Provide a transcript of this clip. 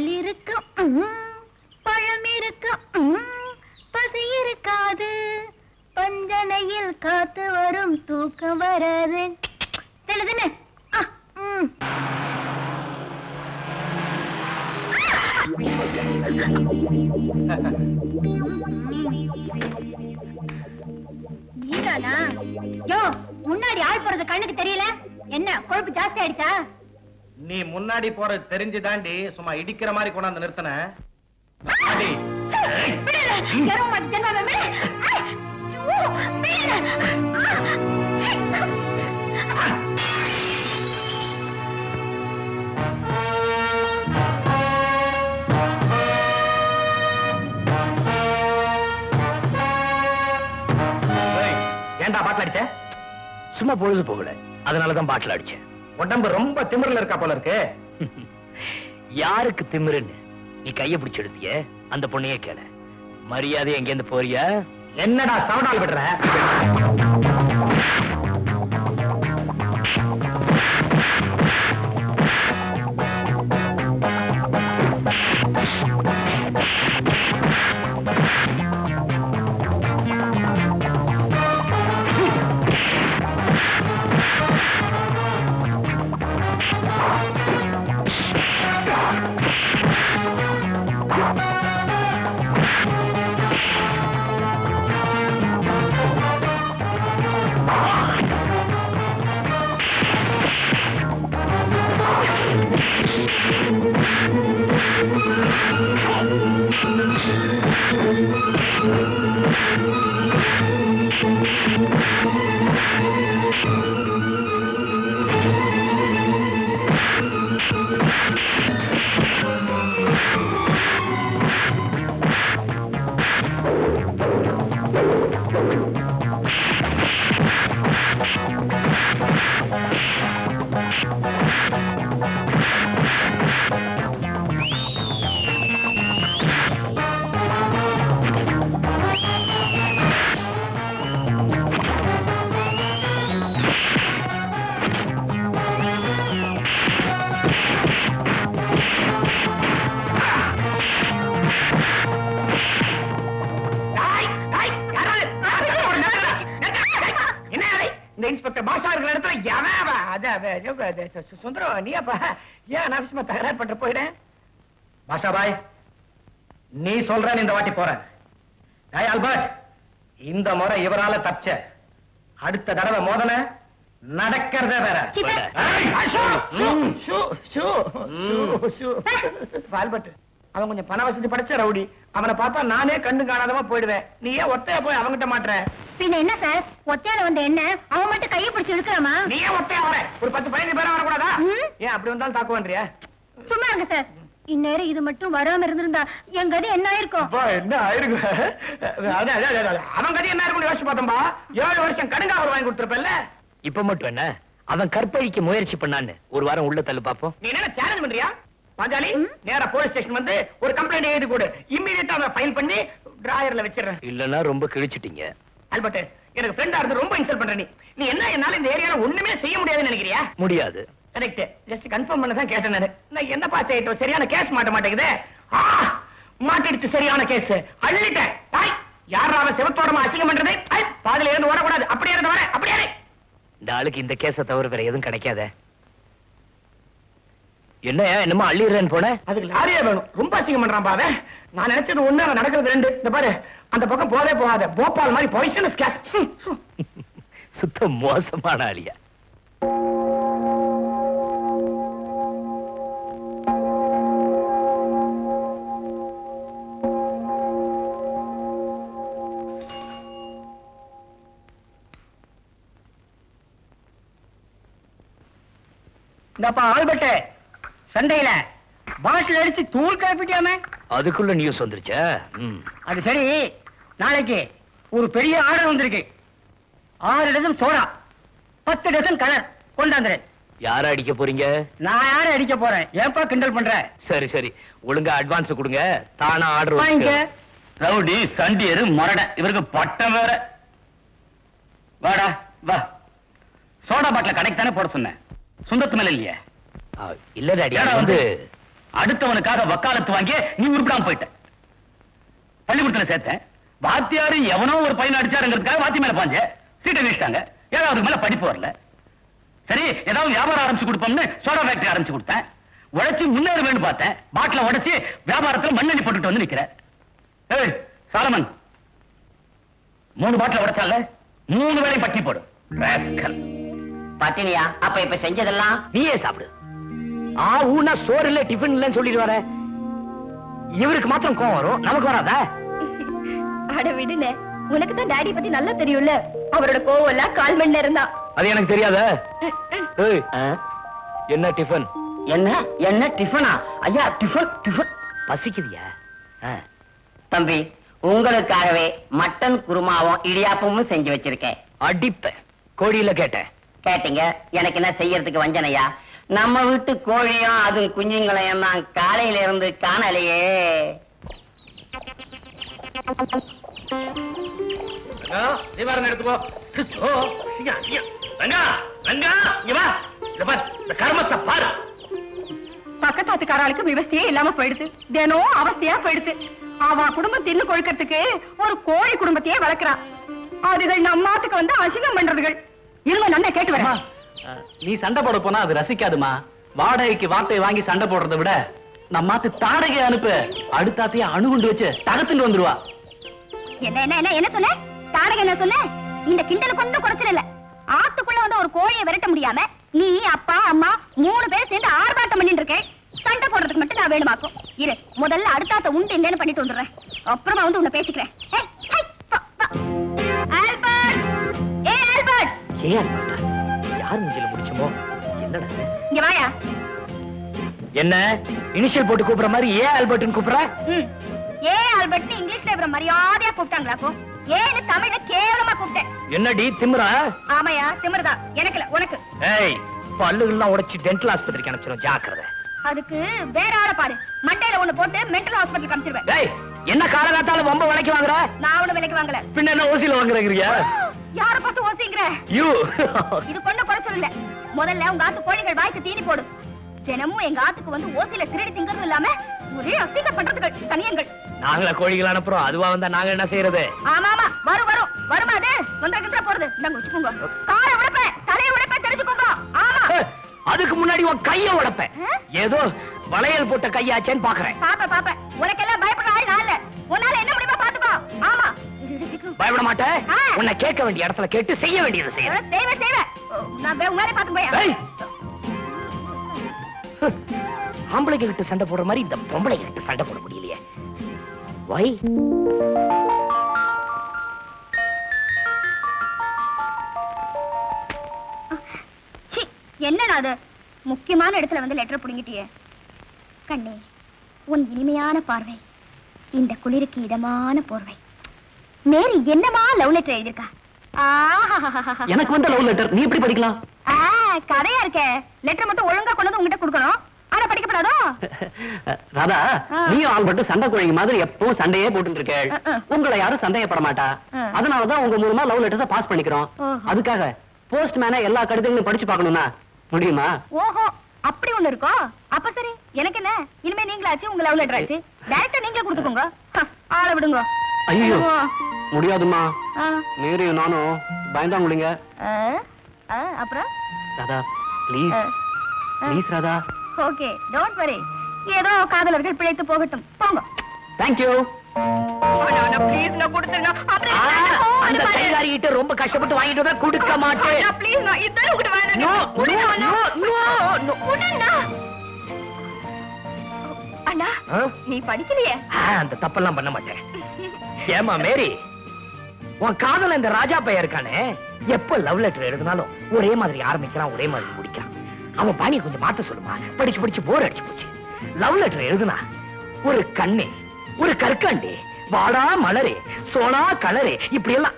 பால் இருக்கும், பழம் இருக்கும், பசி இருக்காது, பஞ்சனையில் காத்து வரும் தூக்கம் வராது. தெலுதுன்னு நீதானா? யோ, முன்னாடி ஆள் போறது கண்ணுக்கு தெரியல. என்ன கொழுப்பு ஜாஸ்தி ஆயிடுச்சா? நீ முன்னாடி போறது தெரிஞ்சுதாண்டி சும்மா இடிக்கிற மாதிரி கொண்டாந்து நிறுத்தின. ஏன்டா பாட்டில் அடிச்ச? சும்மா பொழுது போகல, அதனாலதான் பாட்டில் அடிச்சேன். உடம்பு ரொம்ப திமிரில் இருக்கா போல இருக்கு. யாருக்கு திமிருன்னு நீ கைய பிடிச்சு எடுத்திய அந்த பொண்ணையே கேள. மரியாதை எங்க இருந்து போறியா? என்னடா சவடால் விடுற? சுந்தரம், நீ அப்பா ஏன் அனாவசியமா தகராறு பண்ற போயிட? பாஷா பாய், நீ சொல்ற இந்த வாட்டி போற. ஆல்பர்ட், இந்த முறை இவரால தப்பிச்ச. அடுத்த தடவை மோதன நடக்கிறத வேற. ஆல்பர்ட், அவன் கொஞ்சம் பண வசதி படைச்ச ரவுடி. அவனை பார்த்தா நானே கண்டு காணாதமா போயிடுவேன். நீ ஏன் ஒத்தையா போய் அவங்கிட்ட மாட்டுற? பின்ன என்ன சார், ஒத்தையால வந்த என்ன அவன் மட்டும் கையை பிடிச்சு இழுக்கலாமா? நீ ஏன் ஒத்தையா வர? ஒரு 10-15 பேரா வரக்கூடாதா? ஏன் அப்படி வந்தாலும் தாக்குவன்றியா? சும்மா இருங்க சார். இந்நேரம் இது மட்டும் வராம இருந்திருந்தா என் கதி என்ன ஆயிருக்கும்? என்ன ஆயிருக்கும்? அவன் கதி என்ன இருக்கும் யோசிச்சு பார்த்தோம்பா. 7 வருஷம் கடுங்காவல் வாங்கி கொடுத்திருப்பல்ல. இப்ப மட்டும் என்ன, அவன் கற்பழிக்க முயற்சி பண்ணான்னு ஒரு வாரம் உள்ள தள்ளு பாப்போம். நீ என்ன சேலஞ்ச் பண்றியா? பாஞ்சாலி, நேரா போலீஸ் ஸ்டேஷன் வந்து ஒரு கம்ப்ளைண்ட் எழுதி கொடு. இம்மீடியட்டா அவன் ஃபைல் பண்ணி டிராயர்ல வச்சிடுறேன். இல்லன்னா ரொம்ப கிழிச்சிட்டீங்க. ஆல்பர்ட், எனக்கு ஃப்ரெண்டா இருந்து ரொம்ப இன்சல்ட் பண்ற நீ. நீ என்ன என்னால இந்த ஏரியால ஒண்ணுமே செய்ய முடியாதுன்னு நினைக்கிறியா? முடியாது. கரெக்ட். ஜஸ்ட் கன்ஃபார்ம் பண்ண தான் கேட்டேன் நானு. நான் என்ன பாத்து ஆயிட்டோம், சரியான கேஸ் மாட்ட மாட்டேங்குது. மாட்டிடுச்சு, சரியான கேஸ் அள்ளிட்டேன். யாரா அவன் செவத்தோடமா அசிங்கம் பண்றது? பாதில இருந்து ஓடக்கூடாது. அப்படியே இருந்து வர, அப்படியே. இந்த ஆளுக்கு இந்த கேஸ தவிர வேற எதுவும் கிடைக்காத. என்ன என்னமா அள்ளிடுறேன்னு போன? அதுக்கு லாரியா வேணும். ரொம்ப அசிங்கம் பண்றான் பாரு. நான் நினைச்சது ஒண்ணு, அவன் நடக்கிறது 2. இந்த பாரு, அந்த பக்கம் போதே போகாத. போபால் மாதிரி பாய்சனஸ் கேஸ். சுத்த மோசமான ஆளியா. இந்தப்பா ஆல்பர்ட், சண்டையில பாட்டில் அடிச்சு தூள் கிளப்பிட்டியாமே. அதுக்குள்ள நியூஸ் வந்துருச்சா? அது சரி, நாளைக்கு ஒரு பெரிய ஆர்டர் வந்திருக்கு. 6 டசன் சோடா, 10 டசன் கலர் கொண்டாந்து. யார அடிக்க போறீங்க? நான் யார அடிக்க போறேன்? ஏப்பா கிண்டல் பண்ற? சரி சரி, ஒழுங்கா அட்வான்ஸ் கொடுங்க. தானா ஆர்டர் வாங்கிக்க. ரவுடி சண்டியரு மொரட, இவருக்கு பட்டம் வேற. வாடா வா. சோடா பாட்டில கடைக்கு தானே போட சொன்னேன், சொந்தத்து மேல இல்லையா? இல்ல டாடி, வந்து அடுத்தவனுக்காக வக்காலத்து வாங்கி நீ உருப்படாம போயிட்ட. பள்ளிக்கூடத்துல சேர்த்தேன், வாத்தியாரு எவனோ ஒரு பையன் அடிச்சாருங்கிறதுக்காக வாத்தி மேல பாஞ்ச சீட்டை வீசிட்டாங்க. ஏதாவது மேல படிப்பு வரல. சரி, ஏதாவது வியாபாரம் ஆரம்பிச்சு கொடுப்போம்னு சோடா ஃபேக்டரி ஆரம்பிச்சு கொடுத்தேன். உழைச்சு முன்னேறுவேன்னு பார்த்தேன். பாட்டில உடைச்சு வியாபாரத்துல மண்ணெண்ணி போட்டுட்டு வந்து நிக்கிற. ஏய் சாலமன், 3 பாட்டில உடைச்சால 3 வேளையும் பட்டி போடும். ராஸ்கல். பட்டினியா? அப்ப இப்ப செஞ்சதெல்லாம் நீயே சாப்பிடு. ஊனா சோறு இல்ல டிஃபன் இல்லன்னு சொல்லிட்டு வர. இவருக்கு மாத்திரம் கோவம் வரும், நமக்கு வராதா? அட விடுனே, உனக்கு தான் டாடி பத்தி நல்லா தெரியும்ல. அவரோட கோவம் எல்லாம் 1/4 மணி நேரம் தான். அது எனக்கு தெரியாத. என்ன டிஃபன்? என்ன டிஃபனா? ஐயா டிஃபன் டிஃபன். பசிக்குதியா? தம்பி, உங்களுக்காகவே மட்டன் குருமாவும் இடியாப்பமும் செஞ்சு வச்சிருக்கேன். அடிப்ப கோழியில கேட்டேன். கேட்டீங்க, எனக்கு என்ன செய்யறதுக்கு வஞ்சனையா? நம்ம வீட்டு கோழியும் அதுவும் குஞ்சுங்களையும் நான் காலையில இருந்து காணலையே. நிவாரணம் எடுத்துக்கோ. கர்மத்தை பாரு. பக்கத்தாத்துக்காரர்களுக்கு விவசாயே இல்லாம போயிடுது. தினம் அவஸ்தையா போயிடுது. அவ குடும்பம் தின்னு கொழுக்கிறதுக்கு ஒரு கோழி குடும்பத்தையே வளர்க்கிறான். அதுகள் நம்மாத்துக்கு வந்து அசிங்கம் பண்றதுகள். இருங்க, நல்லா கேட்டு வரேன். நீ சண்டை போட போனா அது ரசிக்காதுமா. வாடகைக்கு வார்த்தை வாங்கி சண்டை போடுறதை விட நம்மாத்து தாடகை அனுப்பு. அடுத்தாத்தைய அணுகுண்டு வச்சு தகத்துட்டு வந்துருவா. என்ன என்ன என்ன என்ன சொன்ன? தாடகை என்ன சொன்ன? இந்த கிண்டலுக்கு ஒன்றும் குறைச்சல் இல்ல. ஆத்துக்குள்ள வந்து ஒரு கோழியை விரட்ட முடியாம நீ அப்பா அம்மா 3 பேர் சேர்ந்து ஆர்ப்பாட்டம் பண்ணிட்டு இருக்கேன். சண்டை போடுறதுக்கு மட்டும் நான் வேணுமாக்கும். இரு, முதல்ல அடுத்தாத்த உண்டு இல்லைன்னு பண்ணிட்டு வந்துடுறேன். அப்புறமா வந்து உன்னை பேசிக்கிறேன். ஆல்பர்ட்! ஏய் ஆல்பர்ட்! யார் நெஞ்சில முடிச்சமோ? என்னடா இது? இங்க வாயா. என்ன இனிஷியல் போட்டு கூப்பிடுற மாதிரி ஏன் ஆல்பர்ட்னு கூப்பிடுற? ஏ ஆல்பர்ட்னு இங்கிலீஷ்ல இவர மரியாதையா கூப்பிட்டாங்களாக்கும். ஏன்னு தமிழ்ல கேவலமா கூப்பிட்டேன். என்னடி திமிரா? ஆமாயா, திமிர்தான். எனக்கு இல்ல, உனக்கு. ஏய், பல்லுகள்லாம் உடைச்சு டென்டல் ஆஸ்பத்திரிக்கு அனுப்பிச்சிடும், ஜாக்கிரதை. அதுக்கு வேற ஆளை பாரு. மண்டையில ஒண்ணு போட்டு மென்டல் ஹாஸ்பிட்டல் அனுப்பிச்சிருவேன். ஏய், என்ன காலகாத்தால ரொம்ப விலைக்கு வாங்குற? நான் ஒண்ணு விலைக்கு வாங்கல. பின்ன என்ன ஓசில வாங்குறீங்க? யார பார்த்து ஓசிங்கற? யூ. இது கொண்டு குறைச்சல் இல்ல. முதல்ல உங்க ஆத்து கோழிகள் வாய்க்கு தீனி போடு. தினமும் எங்க ஆத்துக்கு வந்து ஓசில திருடி திங்கிறது இல்லாம ஒரே அசிங்க பண்றதுக்கு தனியங்கள். நாங்கள கோழிகள் அனுப்புறோம், அதுவா வந்தா நாங்க என்ன செய்யறது? ஆமா ஆமா, வருமா அது? வந்தா போறது. இந்தாங்க வச்சுக்கோங்க. காலை உடைப்ப, தலையை உடைப்ப, தெரிஞ்சுக்கோங்க. ஆமா. அதுக்கு முன்னாடி உன் கைய உடைப்பேன். ஏதோ வளையல் போட்ட கையாச்சேன்னு பாக்குறேன். பாப்ப உனக்கெல்லாம் பயப்படுற ஆள் நான் இல்ல. உன்னால என்ன முடியுமா பாத்துக்கோ. ஆமா. பயப்பட மாட்டேன். உன்னை கேட்க வேண்டிய இடத்துல கேட்டு செய்ய வேண்டியது செய்ய. செய்வேன். நான் உன்னாலே பாத்து போயா. ஆம்பளைங்க கிட்ட சண்டை போடுற மாதிரி இந்த பொம்பளைங்க கிட்ட சண்டை போட முடியலையே. வை. என்னடா அது? முக்கியமான இடத்துல வந்து லெட்டர் புடிங்கிட்டியே. கண்ணே, உன் இனிமையான பார்வை, இந்த குளிருக்கு இதமான போர்வை. மேரி என்னமா லவ் லெட்டர் எழுதிருக்கா? எனக்கு வந்த லவ் லெட்டர் நீ எப்படி படிக்கலாம்? கதையா இருக்கே. லெட்டர் மட்டும் ஒழுங்கா கொண்டு வந்து உங்ககிட்ட கொடுக்கணும். ஆனா படிக்கப்படாதோ? ராதா, நீயும் ஆல்பர்ட் சண்டை கோழிங்க மாதிரி எப்பவும் சண்டையே போட்டு இருக்க. உங்களை யாரும் சந்தேகப்பட மாட்டா. அதனாலதான் உங்க மூலமா லவ் லெட்டர்ஸ் பாஸ் பண்ணிக்கிறோம். அதுக்காக போஸ்ட்மேன எல்லா கடிதங்களையும் படிச்சு பார்க்கணும்னா முடியுமா? ஓஹோ, அப்படி ஒண்ணு இருக்கோ? அப்ப சரி, எனக்கு என்ன? இனிமே நீங்களாச்சு, உங்க லவ் லெட்டர் ஆச்சு. டைரக்டா நீங்களே கொடுத்துக்கோங்க. ஆளை விடுங்க. ஐயோ, முடியாதுமா. மேரியும் நானும் பயந்தாங்குளிங்க. அப்புறம் Radha, please please Radha. Okay, don't worry. ஏதோ காதலர்கள் பிழைத்து போகட்டும். போங்க. Thank you. ப்ளீஸ் நான் கொடுத்துறேன். அந்த கைகாரிகிட்ட ரொம்ப கஷ்டப்பட்டு வாங்கிட்டு வந்தா கொடுக்க மாட்டேன். ப்ளீஸ் நான் இதெல்லாம் உங்க வேணாம். அண்ணா, நீ படிக்கலையே? அந்த தப்பெல்லாம் பண்ண மாட்டேன். ஏமா மேரி, உன் காதல இந்த ராஜா பையன் இருக்கானே, எப்ப லவ் லெட்டர் எழுதினாலும் ஒரே மாதிரி ஆரம்பிக்கிறான், ஒரே மாதிரி முடிக்கிறான். அவன் பாணியை கொஞ்சம் மாத்த சொல்லுமா? படிச்சு போர் அடிச்சு போச்சு. லவ் லெட்டர் எழுதுனா ஒரு கண்ணே, ஒரு கற்கண்டே, வாடா மலரே, சோனா கலரே, இப்படி எல்லாம்